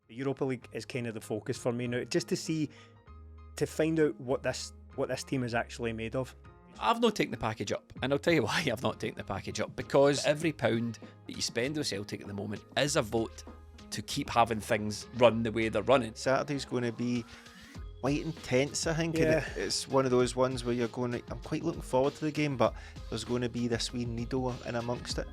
The Europa League is kind of the focus for me now, just to find out what this team is actually made of. I've not taken the package up, and I'll tell you why I've not taken the package up. Because every pound that you spend with Celtic at the moment is a vote to keep having things run the way they're running. Saturday's going to be quite intense, I think. Yeah. And it's one of those ones where you're going, I'm quite looking forward to the game, but there's going to be this wee needle in amongst it.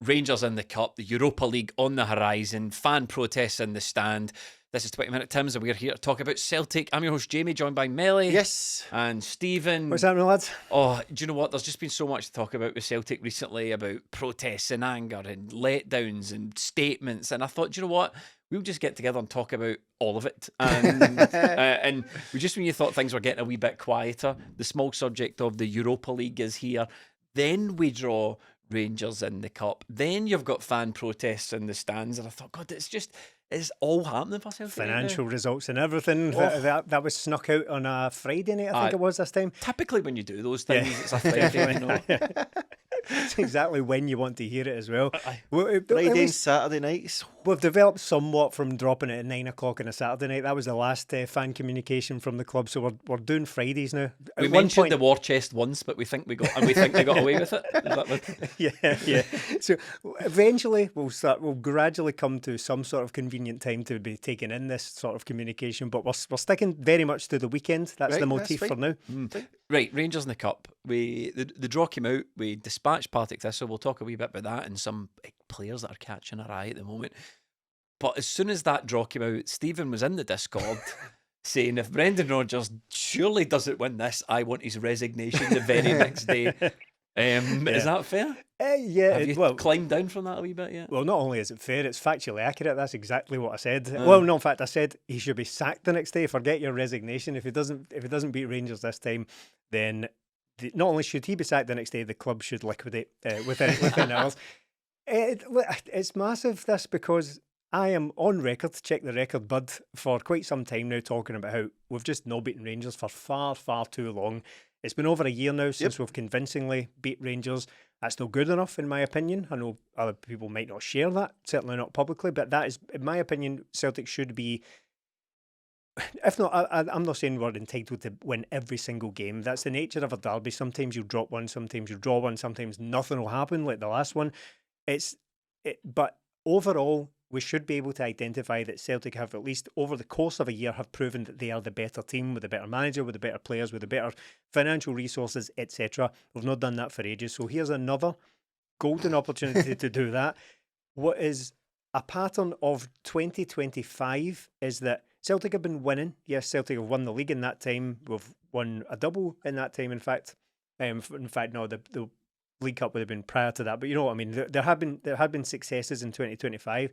Rangers in the Cup, the Europa League on the horizon, fan protests in the stand. This is 20 Minute Tims, and we're here to talk about Celtic. I'm your host, Jamie, joined by Melly. Yes. And Stephen. What's happening, lads? Oh, do you know what? There's just been so much to talk about with Celtic recently, about protests and anger and letdowns and statements. And I thought, do you know what? We'll just get together and talk about all of it. And just when you thought things were getting a wee bit quieter, the small subject of the Europa League is here. Then we draw Rangers in the Cup. Then you've got fan protests in the stands. And I thought, God, it's all happening for Celtic. Financial results and everything. That was snuck out on a Friday night, I think it was this time. Typically when you do those things, it's a Friday night. It's exactly when you want to hear it as well. Friday and Saturday nights. We've developed somewhat from dropping it at 9 o'clock on a Saturday night. That was the last fan communication from the club, so we're doing Fridays now. We mentioned the war chest once, but we think they got away with it. Yeah. So eventually we'll gradually come to some sort of convenient time to be taking in this sort of communication, but we're sticking very much to the weekend. That's the motif for now. Right, Rangers in the Cup. The draw came out. We dispatched Partick Thistle. We'll talk a wee bit about that and some big players that are catching our eye at the moment. But as soon as that draw came out, Stephen was in the Discord saying, if Brendan Rodgers surely doesn't win this, I want his resignation the very next day. Is that fair? Yeah. Have you climbed down from that a wee bit yet? Well, not only is it fair, it's factually accurate. That's exactly what I said. Well, no, in fact, I said he should be sacked the next day. Forget your resignation. If he doesn't beat Rangers this time, then not only should he be sacked the next day, the club should liquidate within hours. It's massive, this, because I am on record, check the record, bud, for quite some time now, talking about how we've just not beaten Rangers for far, far too long. It's been over a year now since we've convincingly beat Rangers. That's not good enough, in my opinion. I know other people might not share that, certainly not publicly, but that is, in my opinion, Celtic should be, if not, I'm not saying we're entitled to win every single game. That's the nature of a derby. Sometimes you drop one, sometimes you draw one, sometimes nothing will happen, like the last one. But overall, we should be able to identify that Celtic have, at least over the course of a year, have proven that they are the better team, with a better manager, with the better players, with the better financial resources, etc. We've not done that for ages. So here's another golden opportunity to do that. What is a pattern of 2025 is that Celtic have been winning. Yes, Celtic have won the league in that time. We've won a double in that time, in fact. No, the League Cup would have been prior to that. But you know what I mean? There have been successes in 2025.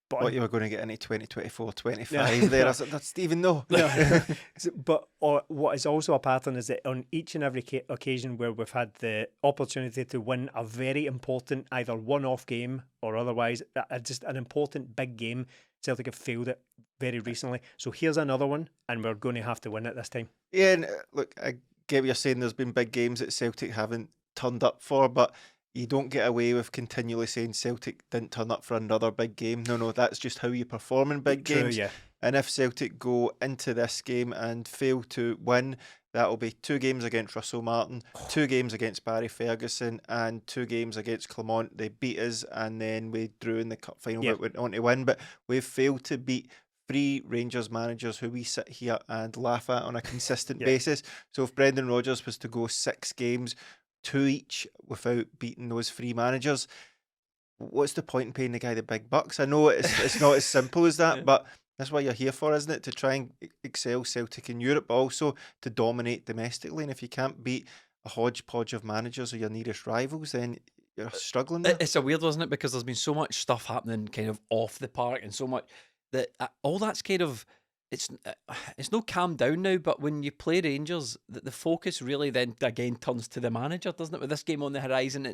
But you were going to get into 2024-25 there. That's Stephen, no. But what is also a pattern is that on each and every occasion where we've had the opportunity to win a very important, either one-off game or otherwise, just an important big game, Celtic have failed it very recently. So here's another one, and we're going to have to win it this time. Yeah, and look, I get what you're saying. There's been big games that Celtic haven't turned up for, but you don't get away with continually saying Celtic didn't turn up for another big game. No, that's just how you perform in big games. Yeah. And if Celtic go into this game and fail to win, that'll be 2 games against Russell Martin, 2 games against Barry Ferguson, and 2 games against Clermont. They beat us, and then we drew in the cup final, but went on to win. But we've failed to beat 3 Rangers managers who we sit here and laugh at on a consistent basis. So if Brendan Rodgers was to go 6 games, 2 each, without beating those 3 managers, what's the point in paying the guy the big bucks? I know it's not as simple as that, but that's what you're here for, isn't it? To try and excel Celtic in Europe, but also to dominate domestically. And if you can't beat a hodgepodge of managers or your nearest rivals, then you're struggling there. It's a weird, isn't it? Because there's been so much stuff happening kind of off the park, and so much that all that's kind of, it's no calmed down now, but when you play Rangers, the focus really then again turns to the manager, doesn't it? With this game on the horizon,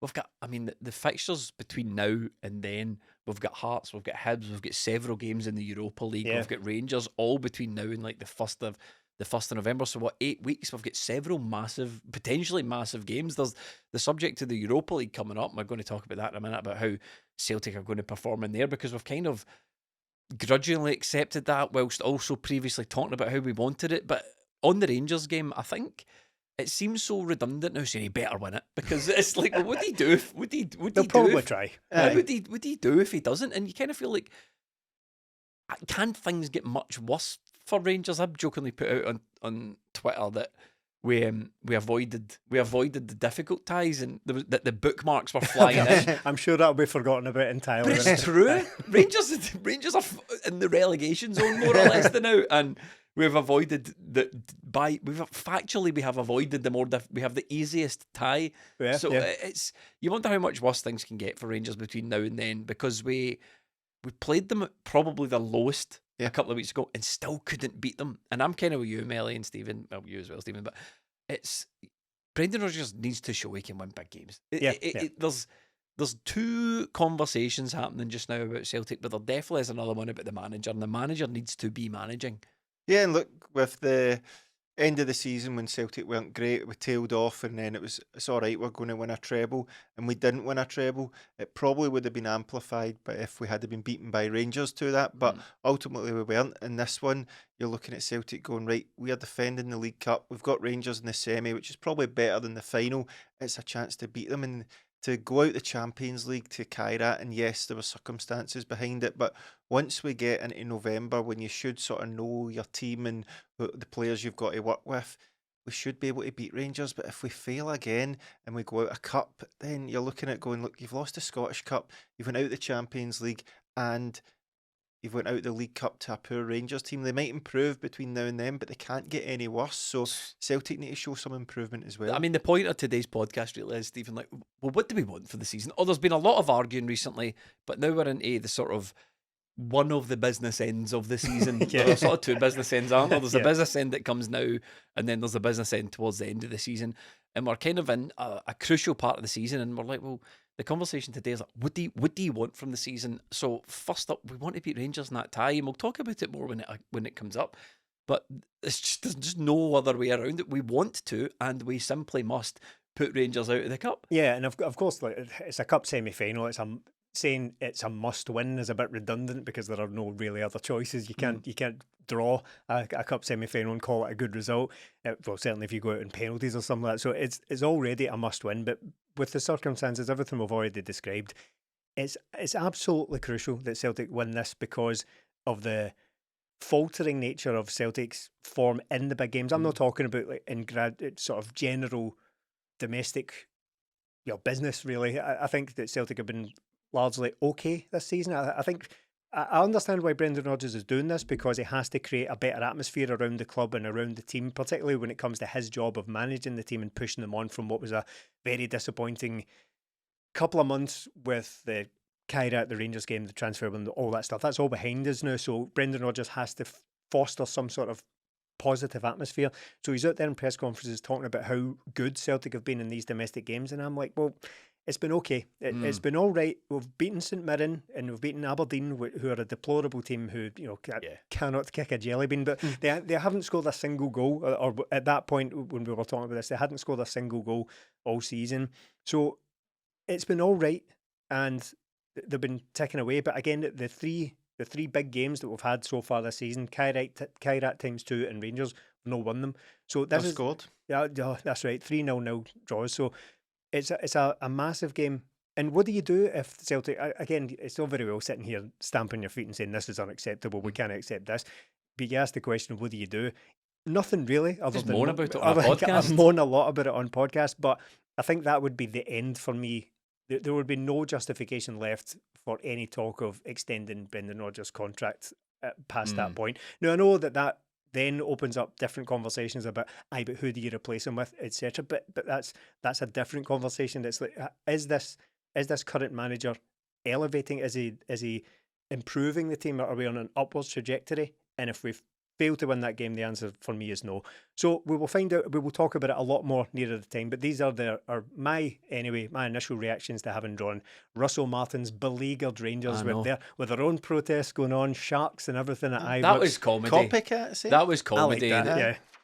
we've got, I mean, the fixtures between now and then, we've got Hearts, we've got Hibs, we've got several games in the Europa League, we've got Rangers, all between now and like the 1st of the 1st of November. So what, 8 weeks? We've got several massive, potentially massive games. There's the subject to the Europa League coming up. We're going to talk about that in a minute, about how Celtic are going to perform in there, because we've kind of grudgingly accepted that, whilst also previously talking about how we wanted it. But on the Rangers game, I think it seems so redundant now saying he better win it, because it's like, well, what do he do if They'll probably try. What would he do if he doesn't? And you kind of feel like, can things get much worse for Rangers? I've jokingly put out on Twitter that we avoided the difficult ties, and that the bookmarks were flying in. I'm sure that'll be forgotten about entirely. But it's true. Rangers are in the relegation zone more or less than now, and we've avoided we have avoided the more we have the easiest tie. Yeah, so it's, you wonder how much worse things can get for Rangers between now and then, because we played them at probably the lowest a couple of weeks ago and still couldn't beat them. And I'm kind of with you, Melly and Stephen. Well, you as well, Stephen. But it's, Brendan Rodgers needs to show he can win big games. There's two conversations happening just now about Celtic, but there definitely is another one about the manager, and the manager needs to be managing. Yeah, and look, with the end of the season when Celtic weren't great, we tailed off, and then it's all right, we're going to win a treble, and we didn't win a treble. It probably would have been amplified but if we had been beaten by Rangers to that, but ultimately we weren't. In this one, you're looking at Celtic going, right, we are defending the League Cup, we've got Rangers in the semi, which is probably better than the final. It's a chance to beat them and to go out the Champions League to Kairat, and yes, there were circumstances behind it, but once we get into November, when you should sort of know your team and the players you've got to work with, we should be able to beat Rangers. But if we fail again and we go out a cup, then you're looking at going, look, you've lost the Scottish Cup, you've went out the Champions League, and you've went out the League Cup to a poor Rangers team. They might improve between now and then, but they can't get any worse. So Celtic need to show some improvement as well. I mean, the point of today's podcast really is, Stephen, like, well, what do we want for the season? Oh, there's been a lot of arguing recently, but now we're into the sort of one of the business ends of the season. There are sort of two business ends, aren't there? There's a business end that comes now, and then there's a business end towards the end of the season. And we're kind of in a crucial part of the season, and we're like, well, the conversation today is like, what do you want from the season? So first up, we want to beat Rangers in that tie, and we'll talk about it more when it comes up. But there's just no other way around it. We want to, and we simply must put Rangers out of the cup. Yeah, and of course, like, it's a cup semi-final. Saying it's a must-win is a bit redundant because there are no really other choices. You can't draw a cup semi-final and call it a good result. Well, certainly if you go out in penalties or something like that. So it's already a must-win. But with the circumstances, everything we've already described, it's absolutely crucial that Celtic win this because of the faltering nature of Celtic's form in the big games. I'm not talking about like in sort of general domestic, business really. I think that Celtic have been largely okay this season. I think I understand why Brendan Rodgers is doing this, because he has to create a better atmosphere around the club and around the team, particularly when it comes to his job of managing the team and pushing them on from what was a very disappointing couple of months with the Kairat, the Rangers game, the transfer window, all that stuff. That's all behind us now. So Brendan Rodgers has to foster some sort of positive atmosphere. So he's out there in press conferences talking about how good Celtic have been in these domestic games, and I'm like, well, it's been okay. It's been all right. We've beaten St Mirren and we've beaten Aberdeen, who are a deplorable team who cannot kick a jelly bean. But they haven't scored a single goal, or at that point when we were talking about this, they hadn't scored a single goal all season. So it's been all right, and they've been ticking away. But again, the three big games that we've had so far this season, Kairat times 2 and Rangers, we've not won them. So this scored. Yeah, that's right. 3-0 draws. So it's a massive game. And what do you do if Celtic, again, it's all very well sitting here stamping your feet and saying this is unacceptable, we can't accept this. But you ask the question, what do you do? Nothing really. Just moan about it on a podcast. I've moaned a lot about it on podcast, but I think that would be the end for me. There would be no justification left for any talk of extending Brendan Rodgers' contract past that point. Now, I know that then opens up different conversations about, but who do you replace him with, etc. But that's a different conversation. That's like, is this current manager elevating? Is he improving the team? Are we on an upwards trajectory? And if we fail to win that game, the answer for me is no. So we will find out. We will talk about it a lot more nearer the time. But these are my initial reactions to having drawn Russell Martin's beleaguered Rangers with their own protests going on, sharks and everything at Ibrox. That was comedy. Copycat, see? That was comedy. I like that,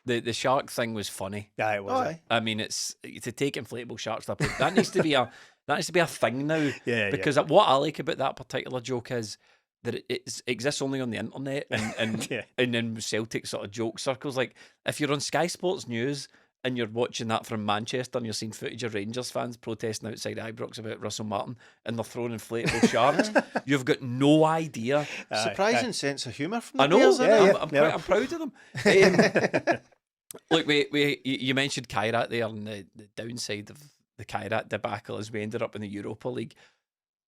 yeah. The shark thing was funny. Yeah, it was. I mean, it's to take inflatable sharks up. That needs to be a thing now. Yeah, because what I like about that particular joke is that it exists only on the internet and and in Celtic sort of joke circles. Like if you're on Sky Sports News and you're watching that from Manchester and you're seeing footage of Rangers fans protesting outside Ibrox about Russell Martin and they're throwing inflatable sharks, you've got no idea. Surprising sense of humour from the I know. players, I'm proud of them. Look, you mentioned Kairat there, and the downside of the Kairat debacle is we ended up in the Europa League.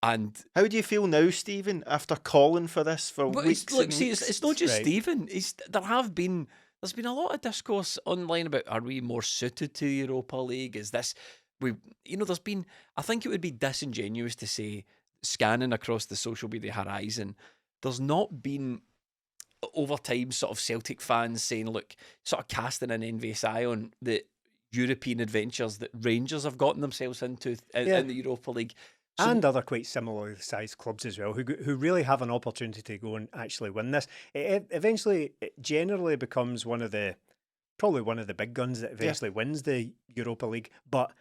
And how do you feel now, Stephen, after calling for this for weeks? Look, see, weeks? it's not just Stephen. There's been a lot of discourse online about, are we more suited to the Europa League? Is this there's been, I think it would be disingenuous to say, scanning across the social media horizon, there's not been over time sort of Celtic fans saying, look, sort of casting an envious eye on the European adventures that Rangers have gotten themselves into in the Europa League. And other quite similar sized clubs as well, who really have an opportunity to go and actually win this. It generally becomes probably one of the big guns that eventually wins the Europa League. But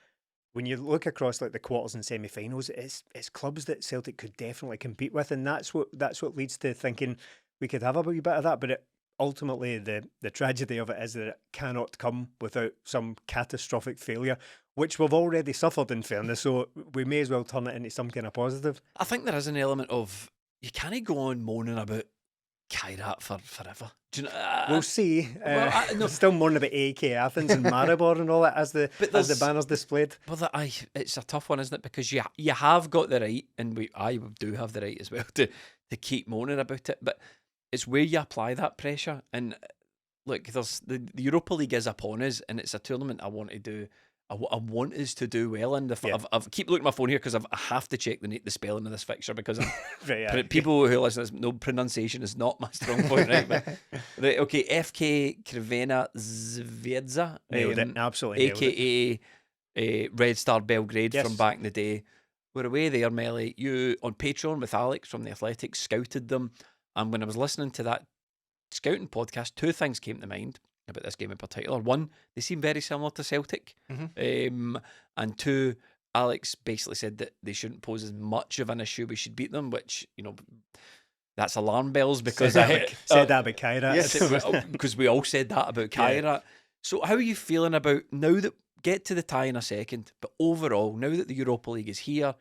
when you look across like the quarters and semi-finals, it's clubs that Celtic could definitely compete with, and that's what leads to thinking we could have a wee bit of that. But ultimately, the tragedy of it is that it cannot come without some catastrophic failure, which we've already suffered, in fairness, so we may as well turn it into some kind of positive. I think there is an element of, you can't go on moaning about Kairat for forever. Do you know, we'll see. No. Still moaning about AEK Athens and Maribor and all that as the banners displayed. Well, it's a tough one, isn't it? Because you have got the right, and I do have the right as well to keep moaning about it, but it's where you apply that pressure. And look, there's the Europa League is upon us, and it's a tournament I want to do. I want us to do well, and I've keep looking at my phone here because I have to check the spelling of this fixture because people who listen to this, no, pronunciation is not my strong point, right? But, right, okay, FK Crvena Zvezda, nailed it, absolutely, aka Red Star Belgrade from back in the day. We're away there, Melly. You on Patreon with Alex from the Athletic scouted them, and when I was listening to that scouting podcast, two things came to mind about this game in particular. One, they seem very similar to Celtic. And two, Alex basically said that they shouldn't pose as much of an issue. We should beat them, which, that's alarm bells because said that about Kairat. Yes, because we all said that about Kairat. Yeah. So how are you feeling about, now that, get to the tie in a second, but overall, now that the Europa League is here,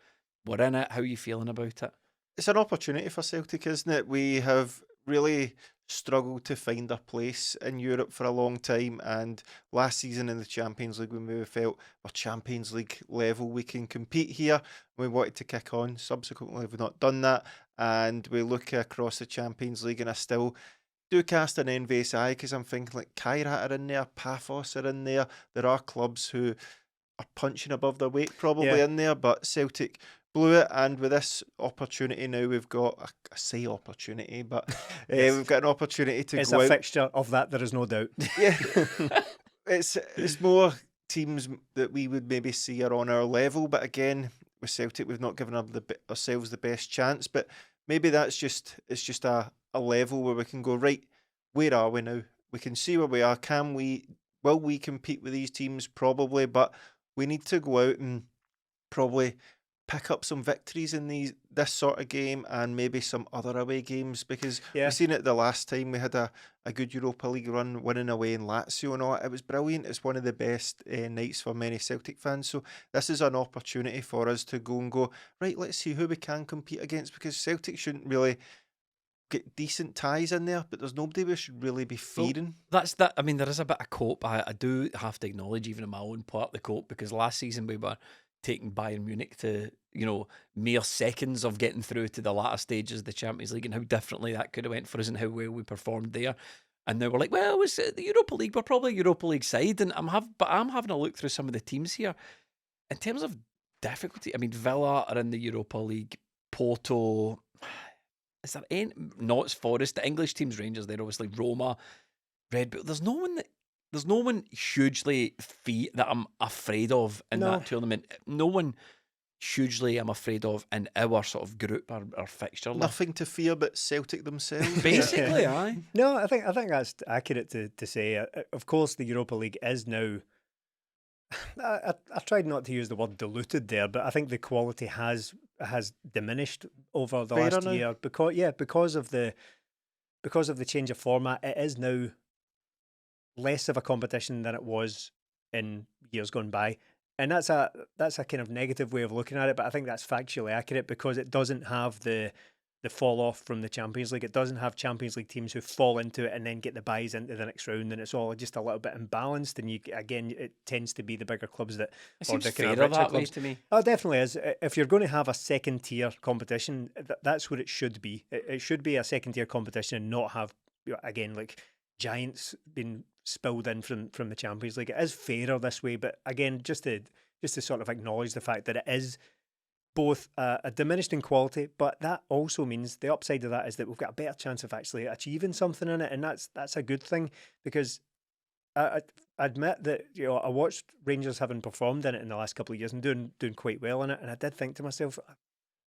we're in it, how are you feeling about it? It's an opportunity for Celtic, isn't it? We have really struggled to find our place in Europe for a long time, and last season in the Champions League, when we felt we're Champions League level, we can compete here, we wanted to kick on. Subsequently, we've not done that, and we look across the Champions League and I still do cast an envious eye because I'm thinking like Kairat are in there, Paphos are in there, there are clubs who are punching above their weight probably in there, but Celtic blew it, and with this opportunity now, we've got, I say opportunity, but we've got an opportunity to it's go a out. fixture of that, there is no doubt. Yeah, it's more teams that we would maybe see are on our level, but again, with Celtic, we've not given ourselves the best chance, but maybe it's just a level where we can go, right, where are we now? We can see where we are. Will we compete with these teams? Probably, but we need to go out and probably pick up some victories in this sort of game and maybe some other away games, because we've seen it the last time we had a good Europa League run, winning away in Lazio and all that. It was brilliant. It's one of the best nights for many Celtic fans. So this is an opportunity for us to go and go, right, let's see who we can compete against, because Celtic shouldn't really get decent ties in there, but there's nobody we should really be fearing. Well, that's that. I mean, there is a bit of cope. I do have to acknowledge, even in my own part, the cope, because last season we were taking Bayern Munich to, mere seconds of getting through to the latter stages of the Champions League, and how differently that could have went for us and how well we performed there. And now we're like, well, it's the Europa League. We're probably a Europa League side, and I'm having a look through some of the teams here in terms of difficulty. I mean, Villa are in the Europa League. Porto, is there any? Notts Forest, the English teams, Rangers. They're obviously Roma. Red Bull. There's no one hugely that I'm afraid of in No. that tournament. No one hugely I'm afraid of in our sort of group or fixture list. Nothing to fear but Celtic themselves. Basically, aye. No, I think that's accurate to say. Of course, the Europa League is now. I tried not to use the word diluted there, but I think the quality has diminished over the last year because of the change of format. It is now less of a competition than it was in years gone by, and that's a kind of negative way of looking at it. But I think that's factually accurate because it doesn't have the fall off from the Champions League. It doesn't have Champions League teams who fall into it and then get the buys into the next round, and it's all just a little bit imbalanced. And it tends to be the bigger clubs that It or seems the kind of fairer richer that way clubs. to me. Oh, it definitely is. If you're going to have a second tier competition, that's what it should be. It should be a second tier competition and not have, again, like giants being spilled in from the Champions League. It is fairer this way, but again, just to sort of acknowledge the fact that it is both a diminished in quality, but that also means the upside of that is that we've got a better chance of actually achieving something in it, and that's a good thing because I admit that I watched Rangers having performed in it in the last couple of years and doing quite well in it, and I did think to myself,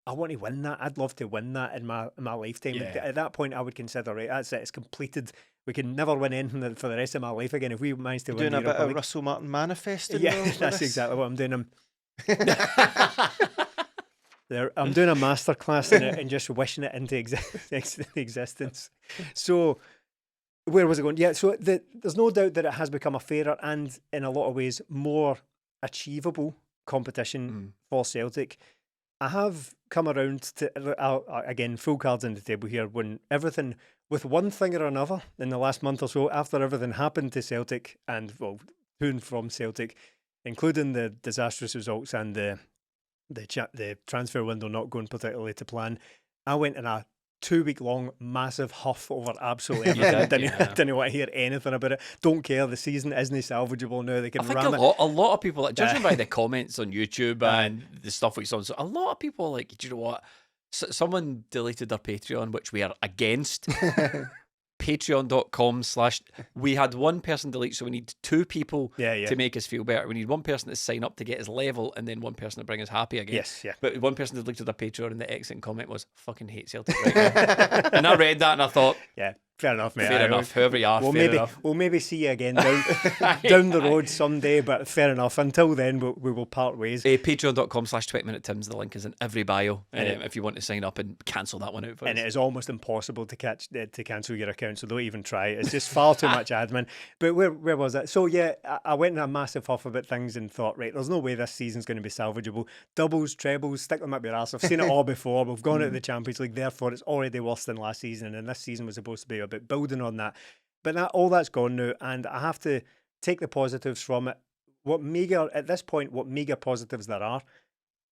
I want to win that. I'd love to win that in my lifetime. Yeah. At that point, I would consider, right, that's it. It's completed. We can never win anything for the rest of my life again if we manage to win Doing the a bit Europa of League. Russell Martin manifesting. Yeah, though, for that's this. exactly what I'm doing. I'm doing a masterclass in it and just wishing it into existence. So, where was it going? Yeah, so there's no doubt that it has become a fairer and, in a lot of ways, more achievable competition for Celtic. I have come around to, again, full cards on the table here, when everything, with one thing or another, in the last month or so, after everything happened to Celtic and, well, to and from Celtic, including the disastrous results and the transfer window not going particularly to plan, I went in a 2-week long massive huff over absolutely everything. Didn't want to hear anything about it. Don't care. The season isn't salvageable now. They can I think ram it. a lot of people, judging by the comments on YouTube and the stuff we saw, so a lot of people are like, do you know what? Someone deleted their Patreon, which we are against. Patreon.com/ we had one person delete, so we need 2 people to make us feel better. We need one person to sign up to get us level, and then one person to bring us happy again. Yes, yeah. But one person deleted their Patreon, and the excellent comment was, fucking hate Celtic right now. And I read that and I thought, Yeah, fair enough, mate. fair enough, whoever you are, fair enough. We'll maybe see you again down the road someday, but fair enough. Until then, we will part ways. Patreon.com/ 20minute Tims. The link is in every bio if you want to sign up and cancel that one out for us. And it is almost impossible to cancel your account, so don't even try. It's just far too much admin. But where was that? So yeah, I went in a massive huff about things and thought, right, there's no way this season's going to be salvageable. Doubles, trebles, stick them up your arse. I've seen it all before. We've gone out of the Champions League, therefore it's already worse than last season, and this season was supposed to be about building on that. But all that's gone now, and I have to take the positives from it. What meagre positives there are,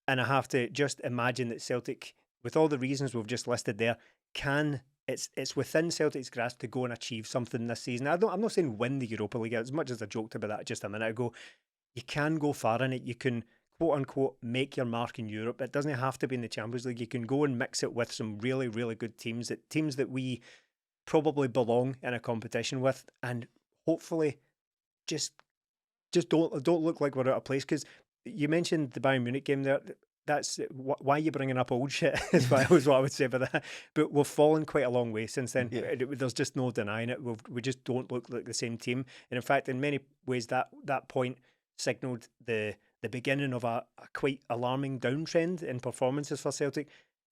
and I have to just imagine that Celtic, with all the reasons we've just listed there, it's within Celtic's grasp to go and achieve something this season. I'm not saying win the Europa League, as much as I joked about that just a minute ago. You can go far in it. You can, quote unquote, make your mark in Europe. It doesn't have to be in the Champions League. You can go and mix it with some really, really good teams that we probably belong in a competition with, and hopefully just don't look like we're out of place. Because you mentioned the Bayern Munich game there. That's why you're bringing up old shit is what I would say about that. But we've fallen quite a long way since then. Yeah. There's just no denying it. We just don't look like the same team. And in fact, in many ways, that point signalled the beginning of a quite alarming downtrend in performances for Celtic.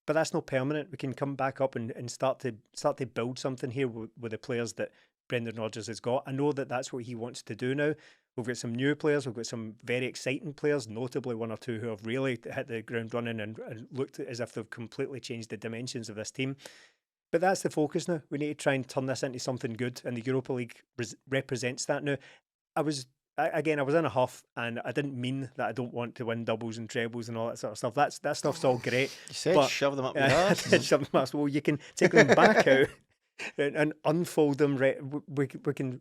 But that's not permanent. We can come back up and start to build something here with the players that Brendan Rodgers has got. I know that that's what he wants to do now. We've got some new players. We've got some very exciting players, notably 1 or 2 who have really hit the ground running and looked as if they've completely changed the dimensions of this team. But that's the focus now. We need to try and turn this into something good, and the Europa League represents that now. I was in a huff, and I didn't mean that I don't want to win doubles and trebles and all that sort of stuff. That stuff's all great. You said shove them up your ass. I did shove them up. Well, you can take them back out and unfold them. We can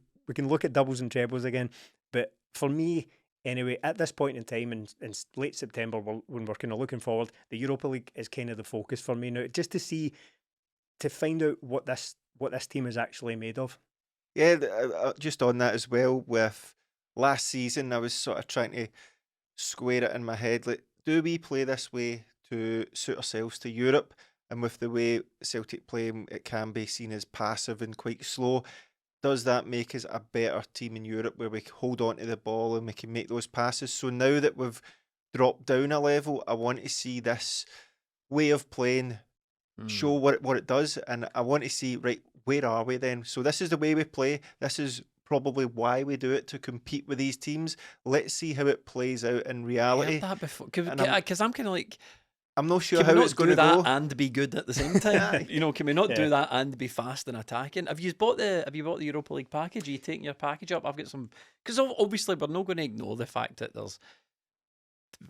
look at doubles and trebles again. But for me, anyway, at this point in time, in late September, when we're kind of looking forward, the Europa League is kind of the focus for me now, just to find out what this team is actually made of. Yeah, just on that as well, with last season, I was sort of trying to square it in my head. Like, do we play this way to suit ourselves to Europe? And with the way Celtic play, it can be seen as passive and quite slow. Does that make us a better team in Europe where we hold on to the ball and we can make those passes? So now that we've dropped down a level, I want to see this way of playing show what it does, and I want to see, right, where are we then? So this is the way we play. This is probably why we do it, to compete with these teams. Let's see how it plays out in I reality. heard that before. And I'm Because I'm kind of like, not sure can we how not it's do going to that go. and be good at the same time? You know, can we not Yeah. do that and be fast and attacking? Have you bought the Europa League package? Are you taking your package up? I've got some, because obviously we're not going to ignore the fact that there's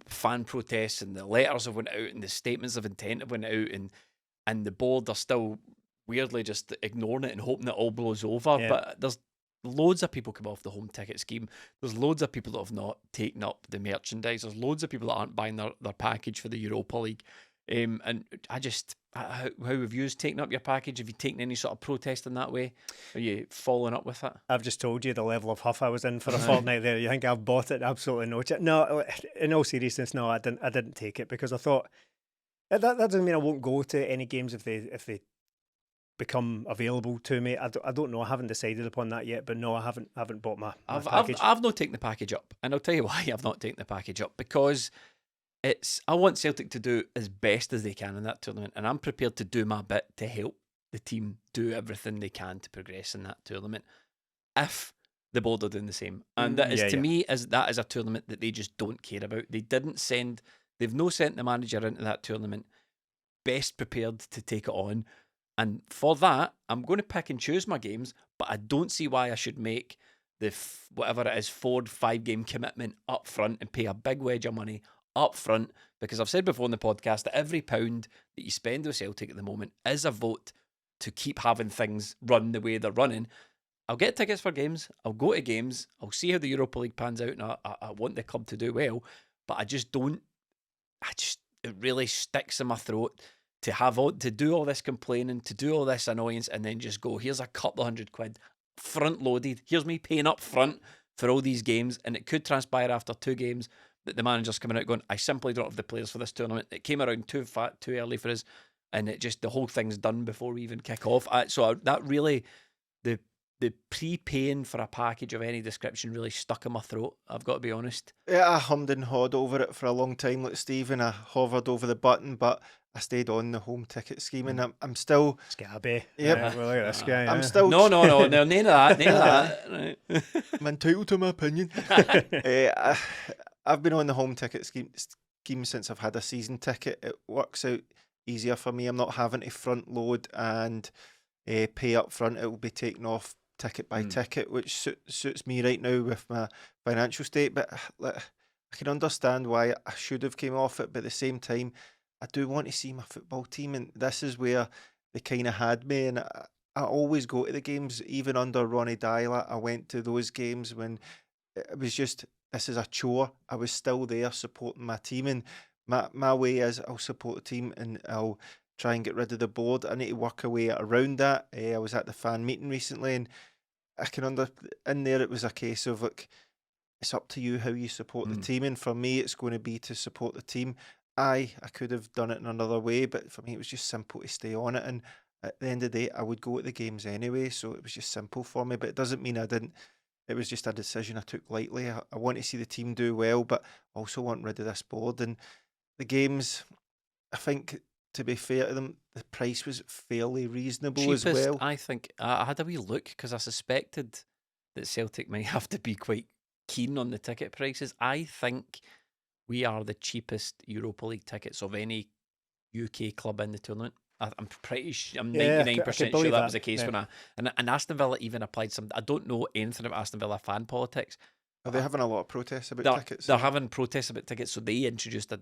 fan protests and the letters have went out and the statements of intent have went out, and the board are still weirdly just ignoring it and hoping it all blows over. Yeah. But there's loads of people come off the home ticket scheme. There's loads of people that have not taken up the merchandise. There's loads of people that aren't buying their package for the Europa League. And I just, how have you taken up your package? Have you taken any sort of protest in that way? Are you following up with it? I've just told you the level of huff I was in for a fortnight there. You think I've bought it? Absolutely no chance. No, in all seriousness, no, I didn't take it because I thought that doesn't mean I won't go to any games if they become available to me. I don't know. I haven't decided upon that yet, but no, I haven't bought my package. I've not taken the package up, and I'll tell you why I've not taken the package up, because I want Celtic to do as best as they can in that tournament, and I'm prepared to do my bit to help the team do everything they can to progress in that tournament, if the board are doing the same. And that is, to me, that is a tournament that they just don't care about. They've no sent the manager into that tournament best prepared to take it on. And for that, I'm going to pick and choose my games, but I don't see why I should make the whatever it is 4 or 5 game commitment up front and pay a big wedge of money up front, because I've said before in the podcast that every pound that you spend with Celtic at the moment is a vote to keep having things run the way they're running. I'll get tickets for games, I'll go to games, I'll see how the Europa League pans out, and I want the club to do well, but it really sticks in my throat to do all this complaining, to do all this annoyance, and then just go, here's a couple of £100 front loaded, here's me paying up front for all these games, and it could transpire after 2 games that the manager's coming out going, I simply don't have the players for this tournament. It came around too early for us, and the whole thing's done before we even kick off. That really, the prepaying for a package of any description really stuck in my throat, I've got to be honest. Yeah, I hummed and hawed over it for a long time, like Steve, and I hovered over the button, but I stayed on the home ticket scheme, and I'm still... Scabby. Yep. Yeah, well, look at this guy. I'm still... No, none of that. Right. I'm entitled to my opinion. I've been on the home ticket scheme since I've had a season ticket. It works out easier for me. I'm not having to front load and pay up front. It will be taken off ticket by ticket, which suits me right now with my financial state. But I can understand why I should have came off it, but at the same time, I do want to see my football team, and this is where they kind of had me. And I always go to the games, even under Ronnie Dyla. I went to those games when it was just, this is a chore. I was still there supporting my team, and my way is I'll support the team and I'll try and get rid of the board. I need to work a way around that. I was at the fan meeting recently, and I can in there it was a case of, like, it's up to you how you support the team, and for me it's going to be to support the team. I could have done it in another way, but for me it was just simple to stay on it, and at the end of the day I would go to the games anyway, so it was just simple for me. But it doesn't mean I didn't. It was just a decision I took lightly. I want to see the team do well, but I also want rid of this board. And the games, I think, to be fair to them, the price was fairly reasonable Cheapest, as well. I think. I had a wee look because I suspected that Celtic might have to be quite keen on the ticket prices. I think we are the cheapest Europa League tickets of any UK club in the tournament. I'm pretty sure, I'm 99% sure that was the case when and Aston Villa even applied some. I don't know anything about Aston Villa fan politics. Are they having a lot of protests about tickets? They're having protests about tickets, so they introduced a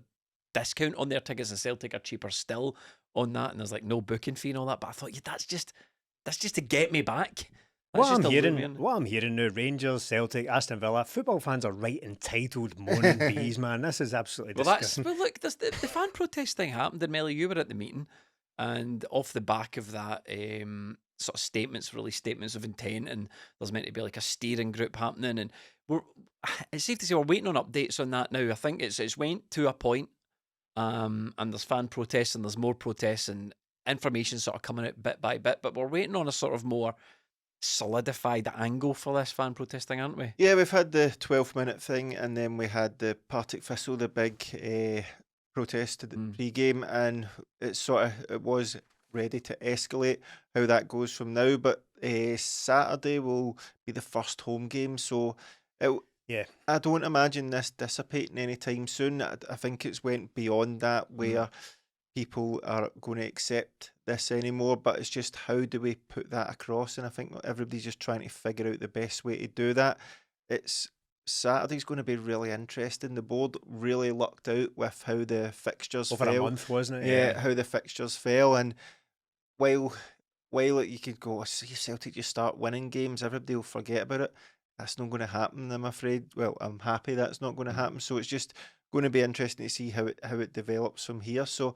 discount on their tickets, and Celtic are cheaper still on that, and there's like no booking fee and all that. But I thought, that's just to get me back. What I'm hearing now, Rangers, Celtic, Aston Villa, football fans are right entitled moaning bees, man. This is absolutely disgusting. Look, the fan protest thing happened, and Melly, you were at the meeting, and off the back of that, sort of statements, release statements of intent, and there's meant to be like a steering group happening, and it's safe to say we're waiting on updates on that now. I think it's went to a point, and there's fan protests and there's more protests and information sort of coming out bit by bit, but we're waiting on a sort of more solidified angle for this fan protest thing, aren't we? Yeah, we've had the 12-minute thing, and then we had the Partick Thistle, the big protest at the pre-game, and it was ready to escalate. How that goes from now, but Saturday will be the first home game, so I don't imagine this dissipating anytime soon. I think it's went beyond that where people are going to accept this anymore, but it's just how do we put that across, and I think everybody's just trying to figure out the best way to do that. Saturday's going to be really interesting. The board really lucked out with how the fixtures over fell. a month, wasn't it? Yeah, how the fixtures fell, and while you could go, see if Celtic just start winning games, everybody will forget about it. That's not going to happen, I'm afraid. Well, I'm happy that's not going to happen. So it's just going to be interesting to see how it develops from here. So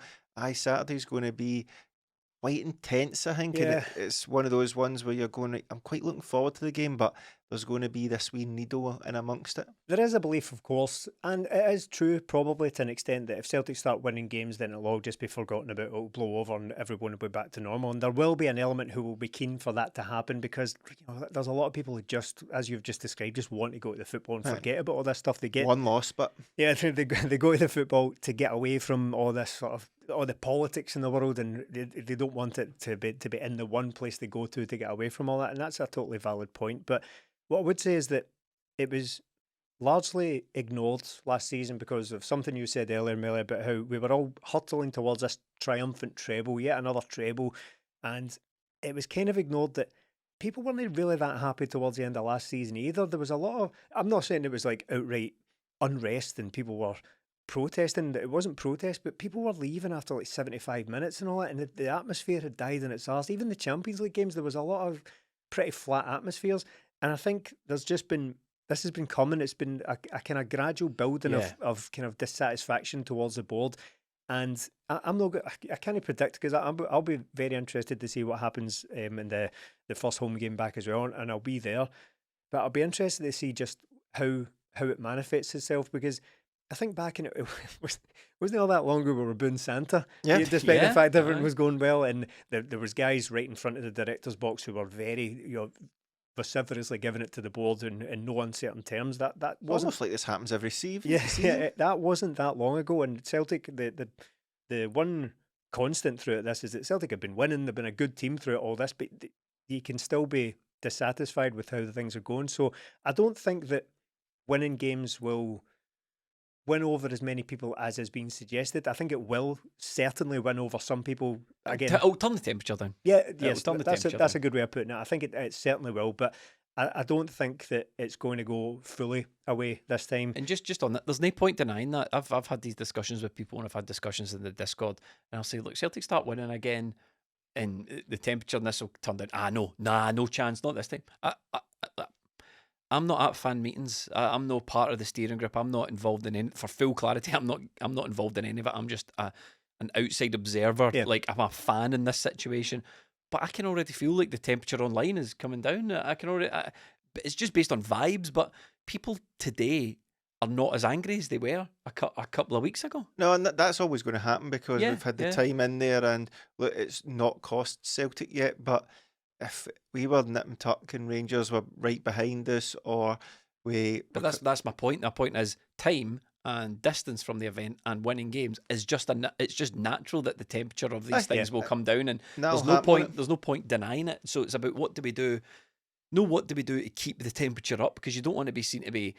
Saturday's going to be quite intense, I think. Yeah. And it's one of those ones where you're going, I'm quite looking forward to the game, but there's going to be this wee needle in amongst it. There is a belief, of course, and it is true probably to an extent that if Celtic start winning games, then it'll all just be forgotten about, it'll blow over and everyone will be back to normal. And there will be an element who will be keen for that to happen because there's a lot of people who just, as you've just described, just want to go to the football and forget about all this stuff. They get one loss, but yeah, they go to the football to get away from all this sort of all the politics in the world, and they don't want it to be in the one place they go to get away from all that. And that's a totally valid point. But what I would say is that it was largely ignored last season because of something you said earlier, Millie, about how we were all hurtling towards this triumphant treble, yet another treble, and it was kind of ignored that people weren't really that happy towards the end of last season either. There was a lot of, I'm not saying it was like outright unrest and people were protesting. It wasn't protest, but people were leaving after like 75 minutes and all that, and the atmosphere had died in its arse. Even the Champions League games, there was a lot of pretty flat atmospheres. And I think this has been coming. It's been a kind of gradual building of kind of dissatisfaction towards the board. And I'm not. I can't predict because I'll be very interested to see what happens in the first home game back as well, and I'll be there. But I'll be interested to see just how it manifests itself, because I think back in it wasn't all that long ago we were booing Santa. Yeah. Despite the fact everything was going well, and there was guys right in front of the director's box who were very vociferously giving it to the board in no uncertain terms. That wasn't almost like this happens every season. Yeah, that wasn't that long ago. And Celtic, the one constant throughout this is that Celtic have been winning. They've been a good team throughout all this, but you can still be dissatisfied with how the things are going. So I don't think that winning games will win over as many people as has been suggested. I think it will certainly win over some people. Again, it'll turn the temperature down. Yeah, yes, that's a good way of putting it. I think it certainly will, but I don't think that it's going to go fully away this time. And just on that, there's no point denying that. I've had these discussions with people, and I've had discussions in the Discord, and I'll say, look, Celtic start winning again, and the temperature in this will turn down. No chance, not this time. I'm not at fan meetings. I'm no part of the steering group. I'm not involved in any. For full clarity, I'm not involved in any of it. I'm just an outside observer. Yeah. Like, I'm a fan in this situation, but I can already feel like the temperature online is coming down. I can already. It's just based on vibes. But people today are not as angry as they were a couple of weeks ago. No, and that's always going to happen because we've had the time in there, and look, it's not cost Celtic yet, but if we were nip and tuck and Rangers were right behind us, or we... But that's my point. My point is time and distance from the event and winning games is just it's just natural that the temperature of these things will come down, and there's no point denying it. So it's about what do we do to keep the temperature up, because you don't want to be seen to be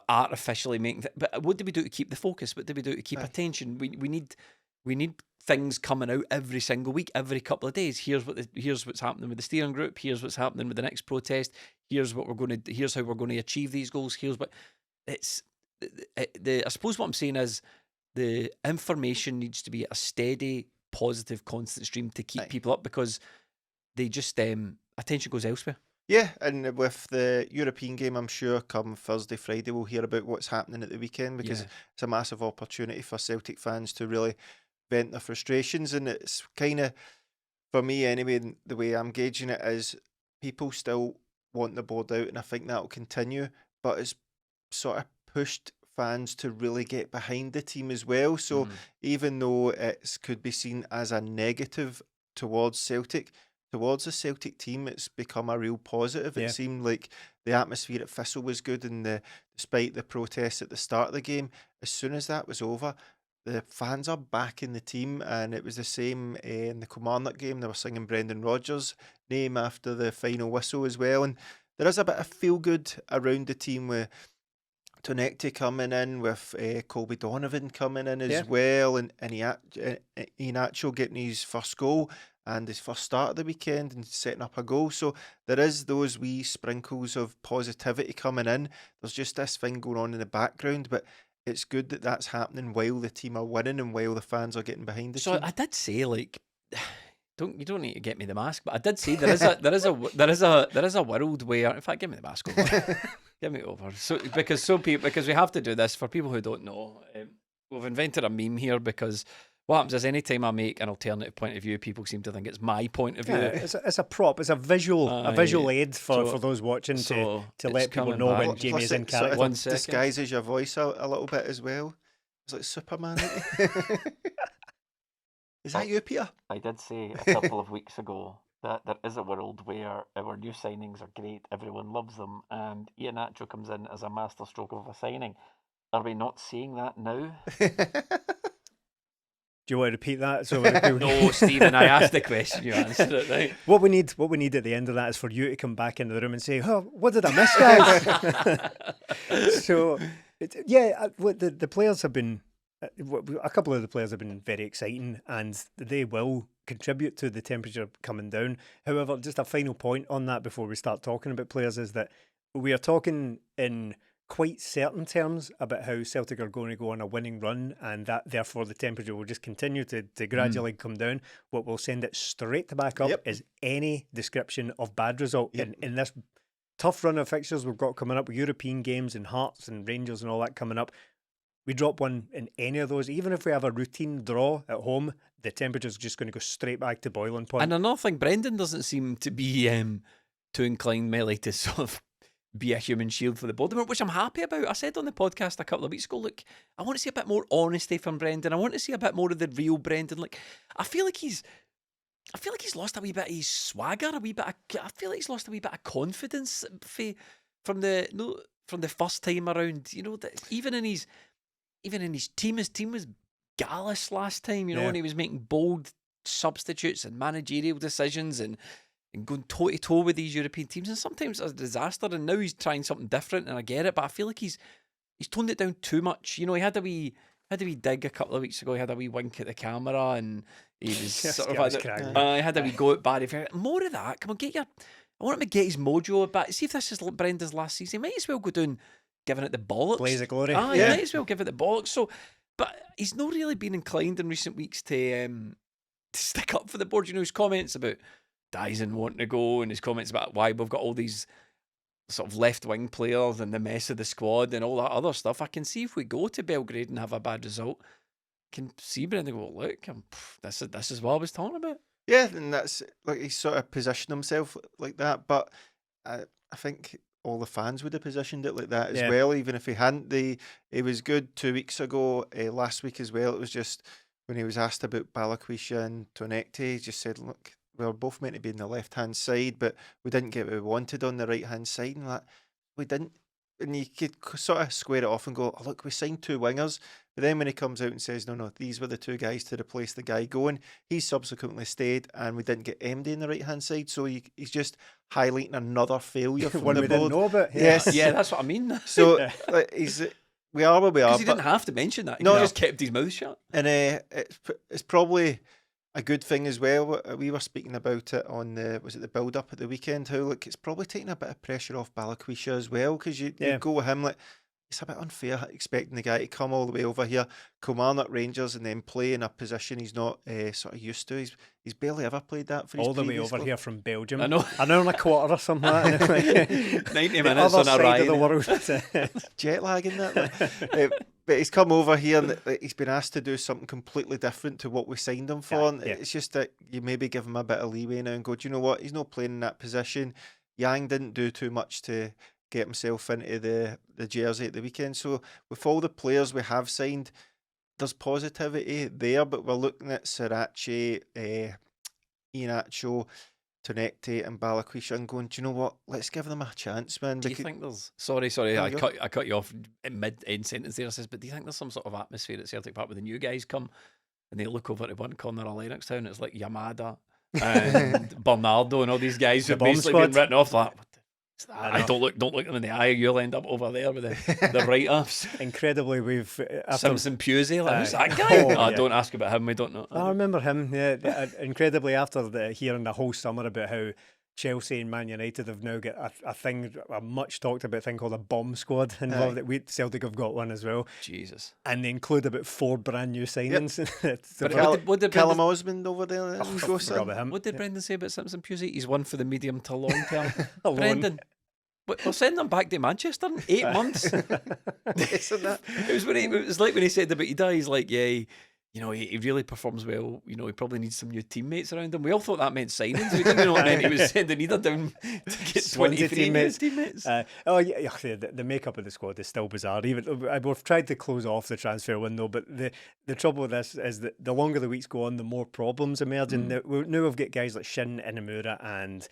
artificially making but what do we do to keep the focus? What do we do to keep attention? We need things coming out every single week, every couple of days. Here's what's happening with the steering group. Here's what's happening with the next protest. Here's how we're going to achieve these goals. Here's what it's. I suppose what I'm saying is the information needs to be a steady, positive, constant stream to keep people up, because they just attention goes elsewhere. Yeah, and with the European game, I'm sure come Thursday, Friday, we'll hear about what's happening at the weekend, because it's a massive opportunity for Celtic fans to really vent their frustrations, and it's kind of for me anyway, the way I'm gauging it is people still want the board out, and I think that'll continue, but it's sort of pushed fans to really get behind the team as well. So even though it could be seen as a negative towards Celtic, towards the Celtic team, it's become a real positive. Yeah. It seemed like the atmosphere at Thistle was good, and despite the protests at the start of the game, as soon as that was over, the fans are back in the team, and it was the same in the Kilmarnock game. They were singing Brendan Rodgers' name after the final whistle as well, and there is a bit of feel good around the team with TOUNEKTI coming in, with Colby Donovan coming in as well, and Iheanacho getting his first goal and his first start of the weekend and setting up a goal. So there is those wee sprinkles of positivity coming in. There's just this thing going on in the background, but it's good that that's happening while the team are winning and while the fans are getting behind the team. So I did say, like, you don't need to get me the mask, but I did say there is a world where, in fact, give me the mask over. Give me it over. So because we have to do this for people who don't know. We've invented a meme here because what happens is anytime I make an alternative point of view, people seem to think it's my point of view. Yeah, it's a prop. It's a visual aid for those watching to let people know when Jamie's in character. One second. Disguises your voice a little bit as well. It's like Superman. Is that you, Peter? I did say a couple of weeks ago that there is a world where our new signings are great, everyone loves them, and Iheanacho comes in as a masterstroke of a signing. Are we not seeing that now? Do you want to repeat that? So no, Stephen, I asked the question, you answered it, right? What we need at the end of that is for you to come back into the room and say, "Oh, what did I miss, guys?" So, the players have been. A couple of the players have been very exciting, and they will contribute to the temperature coming down. However, just a final point on that before we start talking about players is that we are talking in quite certain terms about how Celtic are going to go on a winning run, and that therefore the temperature will just continue to gradually come down. What will send it straight to back up is any description of bad result in this tough run of fixtures we've got coming up, with European games and Hearts and Rangers and all that coming up. We drop one in any of those, even if we have a routine draw at home, the temperature's just going to go straight back to boiling point. And another thing, Brendan doesn't seem to be too inclined, Melly, to sort of be a human shield for the board, which I'm happy about. I said on the podcast a couple of weeks ago, look, I want to see a bit more honesty from Brendan. I want to see a bit more of the real Brendan. Like, I feel like he's lost a wee bit of his swagger, I feel like he's lost a wee bit of confidence from the first time around. You know, that even in his team, his team was gallus last time, you know, and he was making bold substitutes and managerial decisions and going toe-to-toe with these European teams, and sometimes it's a disaster, and now he's trying something different, and I get it, but I feel like he's toned it down too much. You know, he had a wee dig a couple of weeks ago, he had a wee wink at the camera, and he was sort of had a wee go at Barry Fair. More of that. Come on, I want him to get his mojo back. See if this is Brendan's last season. He might as well go down giving it the bollocks. Blaze of glory. He might as well give it the bollocks. So, but he's not really been inclined in recent weeks to stick up for the board. You know, his comments about Dyson wanting to go, and his comments about why we've got all these sort of left-wing players and the mess of the squad and all that other stuff. I can see if we go to Belgrade and have a bad result, I can see Brendan go, look, this is what I was talking about. Yeah, and that's like he's sort of positioned himself like that, but I think all the fans would have positioned it like that as well, even if he hadn't. He was good 2 weeks ago, last week as well. It was just when he was asked about Balikwisha and TOUNEKTI, he just said, look, we were both meant to be on the left-hand side, but we didn't get what we wanted on the right-hand side, and that we didn't. And you could sort of square it off and go, oh, look, we signed two wingers. But then when he comes out and says, no, these were the two guys to replace the guy going, he subsequently stayed, and we didn't get MD on the right-hand side. So he's just highlighting another failure from one the we board. Didn't know about. Yes. Yeah, that's what I mean. So we are where we are. Because he didn't have to mention that. He just kept his mouth shut. And it's probably a good thing as well. We were speaking about it on the build-up at the weekend, how like it's probably taking a bit of pressure off Balikwisha as well, because you go with him, like, it's a bit unfair expecting the guy to come all the way over here, Kilmarnock Rangers, and then play in a position he's not sort of used to. He's barely ever played that for his all the way over club. Here from Belgium. I know. An hour and a quarter or something like that. 90 minutes on a ride. of the world. Jet lag in that. But he's come over here and he's been asked to do something completely different to what we signed him for. And it's just that you maybe give him a bit of leeway now and go, do you know what? He's not playing in that position. Yang didn't do too much to get himself into the jersey at the weekend. So with all the players we have signed, there's positivity there, but we're looking at Sriracha, Iheanacho, TOUNEKTI and Balikwisha and going, do you know what? Let's give them a chance, man. Do you think there's... Sorry, I cut you off in mid-end sentence there. I says, but do you think there's some sort of atmosphere at Celtic Park where the new guys come and they look over to one corner of Lennoxtown, it's like Yamada and Bernardo and all these guys who've basically been written off like, don't look them in the eye, you'll end up over there with the write-offs. Incredibly, we've... Simpson Pusey, like, who's that guy? Don't ask about him, we don't know. I remember him, incredibly, after hearing the whole summer about how Chelsea and Man United have now got a much talked about thing called a bomb squad involved. Celtic have got one as well. Jesus. And they include about 4 brand new signings. But what did Callum Osmond over there? What did Brendan say about Simpson Pusey? He's one for the medium to long term. Brendan, we'll send them back to Manchester in 8 months. Isn't that? It was like when he said about he's like, he really performs well. You know, he probably needs some new teammates around him. We all thought that meant signings. We didn't know it meant he was sending either down to get 23 teammates. The makeup of the squad is still bizarre. Even we've tried to close off the transfer window, but the trouble with this is that the longer the weeks go on, the more problems emerge. And now we've got guys like Shin, Inamura and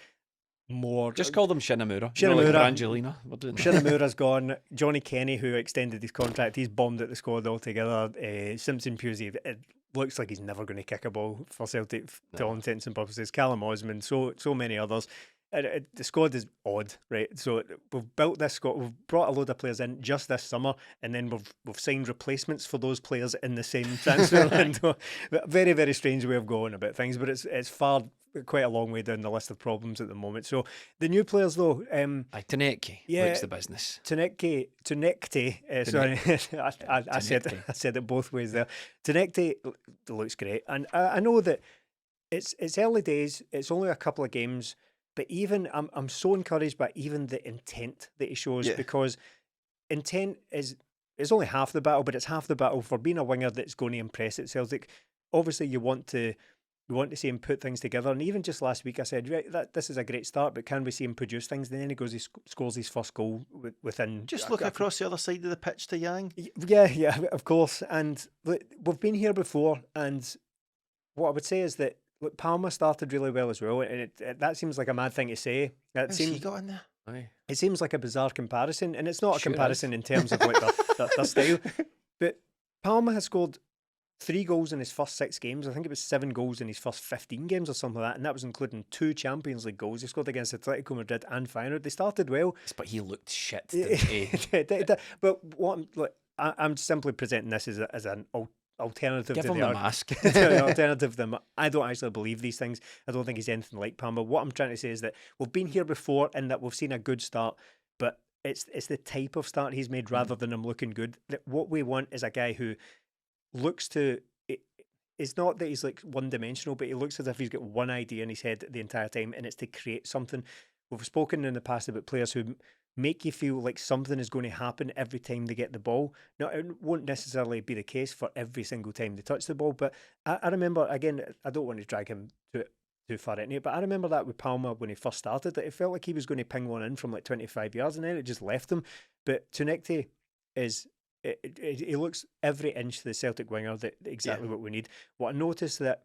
more. Just call them Shinamura. Shinamura. Like Angelina. Shinamura's gone. Johnny Kenny, who extended his contract, he's bombed at the squad altogether. Simpson Pusey, it looks like he's never going to kick a ball for Celtic to all intents and purposes. Callum Osmond, so many others. The squad is odd, right? So we've built this squad. We've brought a load of players in just this summer, and then we've signed replacements for those players in the same transfer window. Very, very strange way of going about things, but it's quite a long way down the list of problems at the moment. So the new players, though, TOUNEKTI likes the business. TOUNEKTI. Sorry, I said it both ways there. TOUNEKTI looks great, and I know that it's early days. It's only a couple of games. But even I'm so encouraged by even the intent that he shows, because intent is only half the battle, but it's half the battle for being a winger that's going to impress at Celtic. Obviously, you want to see him put things together, and even just last week I said, right, this is a great start, but can we see him produce things? And then he goes, he scores his first goal within. Just look across the other side of the pitch to Yang. Yeah, of course. And we've been here before, and what I would say is that. Look, Palma started really well as well, and that seems like a mad thing to say. How's he got in there? It seems like a bizarre comparison, and it's not a comparison in terms of like their style. But Palma has scored 3 goals in his first 6 games. I think it was 7 goals in his first 15 games or something like that, and that was including 2 Champions League goals. He scored against Atletico Madrid and Feyenoord. They started well. But he looked shit, didn't he? But I'm simply presenting this as an alternative Give to him the mask. alternative to them. I don't actually believe these things. I don't think he's anything like Palma. What I'm trying to say is that we've been here before and that we've seen a good start, but it's the type of start he's made rather than him looking good. What we want is a guy who looks to... It's not that he's like one-dimensional, but he looks as if he's got one idea in his head the entire time, and it's to create something. We've spoken in the past about players who make you feel like something is going to happen every time they get the ball. Now, it won't necessarily be the case for every single time they touch the ball, but I remember, again, I don't want to drag him too far into it, but I remember that with Palma when he first started, that it felt like he was going to ping one in from like 25 yards, and then it just left him. But TOUNEKTI is... He looks every inch the Celtic winger that exactly what we need. What I noticed that,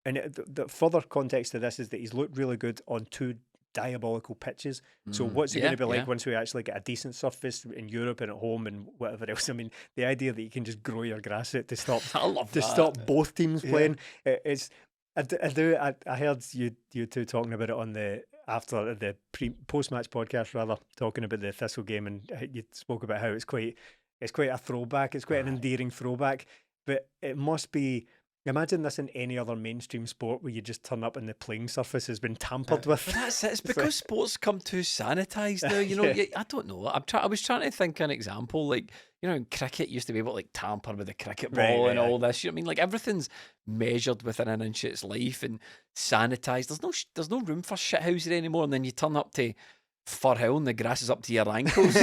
and the further context to this is that he's looked really good on 2 diabolical pitches. So what's it going to be like once we actually get a decent surface in Europe and at home and whatever else? I mean, the idea that you can just grow your grass out to stop stop both teams playing. It's I heard you two talking about it on the after the post-match podcast, rather, talking about the Thistle game, and you spoke about how it's quite a throwback. It's quite an endearing throwback, but it must be. Imagine this in any other mainstream sport where you just turn up and the playing surface has been tampered with. That's it. It's because sports come too sanitised now. You know, I don't know. I was trying to think of an example. Like, you know, in cricket, you used to be able to like tamper with the cricket ball and all this. You know what I mean? Like everything's measured within an inch of its life and sanitised. There's no room for shithousery anymore. And then you turn up to Firhill and the grass is up to your ankles.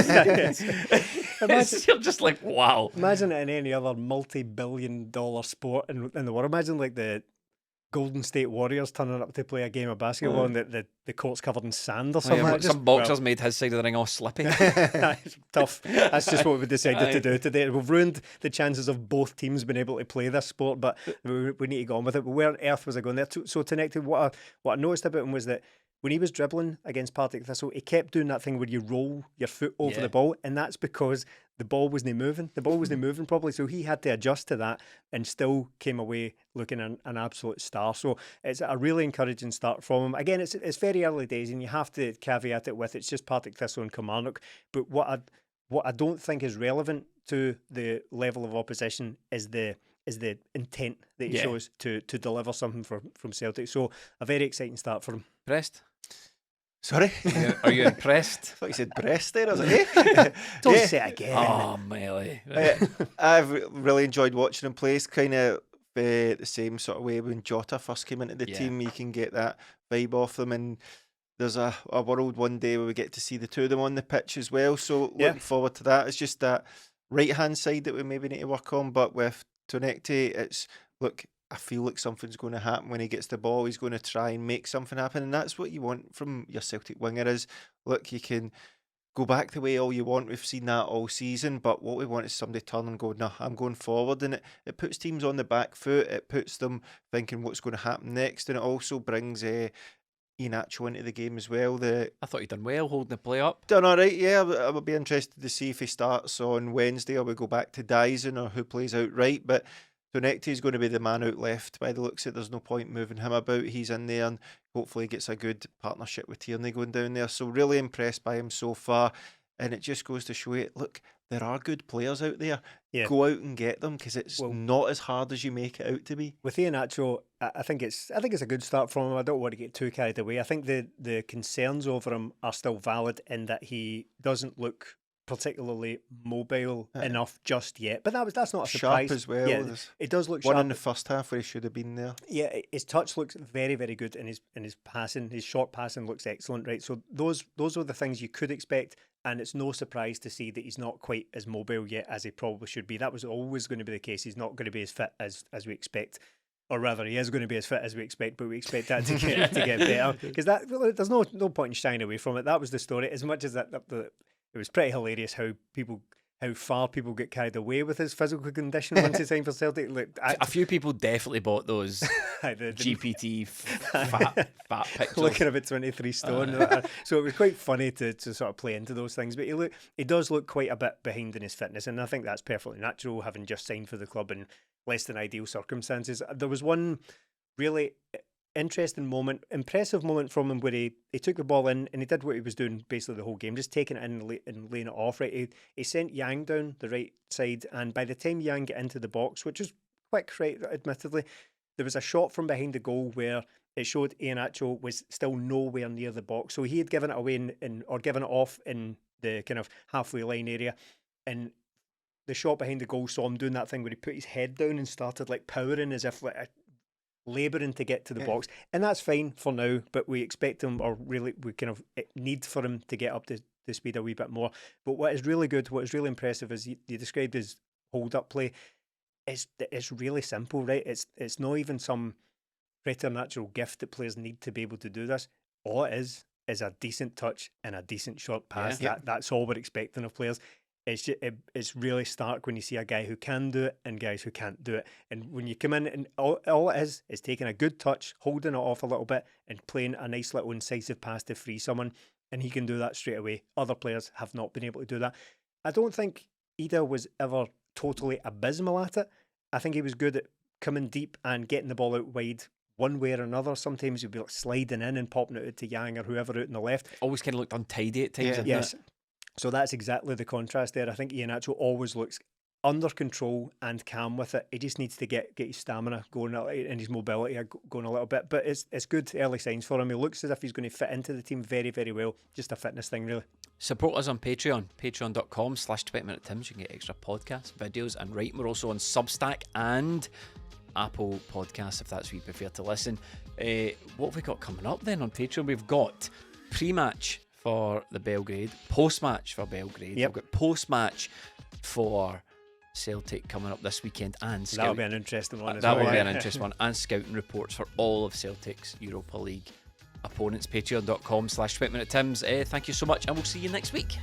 You're just like, wow. Imagine it in any other multi-billion-dollar sport in the world. Imagine like the Golden State Warriors turning up to play a game of basketball and the court's covered in sand or something. Yeah, like some boxers made his side of the ring all slippy. It's tough. That's just what we decided to do today. We've ruined the chances of both teams being able to play this sport, but we need to go on with it. But where on earth was I going there? So TOUNEKTI, what I noticed about him was that when he was dribbling against Partick Thistle, he kept doing that thing where you roll your foot over the ball, and that's because the ball wasn't moving. The ball wasn't moving properly, so he had to adjust to that and still came away looking an absolute star. So it's a really encouraging start from him. Again, it's very early days, and you have to caveat it with it's just Partick Thistle and Kilmarnock. But what I don't think is relevant to the level of opposition is the intent that he shows to deliver something from Celtic. So a very exciting start for him. Impressed? Sorry? Are you impressed? I thought you said breast there. I was like, hey. Don't say it again. Oh, Melly. I've really enjoyed watching him play. It's kind of the same sort of way when Jota first came into the team. You can get that vibe off them, and there's a world one day where we get to see the two of them on the pitch as well. So looking forward to that. It's just that right-hand side that we maybe need to work on, but with TOUNEKTI, it's, look, I feel like something's going to happen when he gets the ball. He's going to try and make something happen, and that's what you want from your Celtic winger is, look, you can go back the way all you want. We've seen that all season, but what we want is somebody turn and go, no, I'm going forward, and it puts teams on the back foot. It puts them thinking what's going to happen next, and it also brings Iheanacho into the game as well. I thought he'd done well holding the play up. Done all right, yeah. I would be interested to see if he starts on Wednesday or we go back to Dyson or who plays out right, but TOUNEKTI is going to be the man out left by the looks of it. There's no point moving him about. He's in there and hopefully gets a good partnership with Tierney going down there. So really impressed by him so far. And it just goes to show you, look, there are good players out there. Yeah. Go out and get them because it's not as hard as you make it out to be. With Iheanacho, I think it's a good start from him. I don't want to get too carried away. I think the concerns over him are still valid in that he doesn't look particularly mobile enough just yet, but that's not a surprise. Sharp as well. Yeah, it does look sharp. One in the first half where he should have been there. Yeah, his touch looks very, very good, and his passing, his short passing looks excellent. Right, so those are the things you could expect, and it's no surprise to see that he's not quite as mobile yet as he probably should be. That was always going to be the case. He's not going to be as fit as we expect. Or rather, he is going to be as fit as we expect, but we expect that to get better because there's no point in shying away from it. That was the story. As much as it was pretty hilarious how far people get carried away with his physical condition once he signed for Celtic. Look, a few people definitely bought those GPT fat pictures. Looking about 23 stone. So it was quite funny to sort of play into those things. But he does look quite a bit behind in his fitness, and I think that's perfectly natural, having just signed for the club in less than ideal circumstances. There was one really interesting moment, impressive moment from him where he took the ball in and he did what he was doing basically the whole game, just taking it in and laying it off. Right, he sent Yang down the right side, and by the time Yang got into the box, which was quick, right, admittedly, there was a shot from behind the goal where it showed Iheanacho was still nowhere near the box, so he had given it away or given it off in the kind of halfway line area, and the shot behind the goal saw him doing that thing where he put his head down and started like powering as if like labouring to get to the box, and that's fine for now, but we expect him, or really we kind of need for him to get up to speed a wee bit more. But what is really good, what is really impressive is you described his hold up play. It's really simple, right? It's not even some preternatural gift that players need to be able to do this. All it is a decent touch and a decent short pass. That's all we're expecting of players. It's really stark when you see a guy who can do it and guys who can't do it. And when you come in and all it is taking a good touch, holding it off a little bit and playing a nice little incisive pass to free someone, and he can do that straight away. Other players have not been able to do that. I don't think Ida was ever totally abysmal at it. I think he was good at coming deep and getting the ball out wide one way or another. Sometimes he'd be like sliding in and popping it out to Yang or whoever out on the left. Always kind of looked untidy at times. Yes. So that's exactly the contrast there. I think Iheanacho always looks under control and calm with it. He just needs to get his stamina going and his mobility going a little bit. But it's good early signs for him. He looks as if he's going to fit into the team very, very well. Just a fitness thing, really. Support us on Patreon, patreon.com/20Minute Tims. You can get extra podcasts, videos, and writing. We're also on Substack and Apple Podcasts if that's where you prefer to listen. What have we got coming up then on Patreon? We've got pre-match for the Belgrade, post-match for Belgrade. Yep. We've got post-match for Celtic coming up this weekend, and That'll be an interesting one. that will be an yeah. interesting one, and scouting reports for all of Celtic's Europa League opponents. Patreon.com/20minutetims. Thank you so much, and we'll see you next week.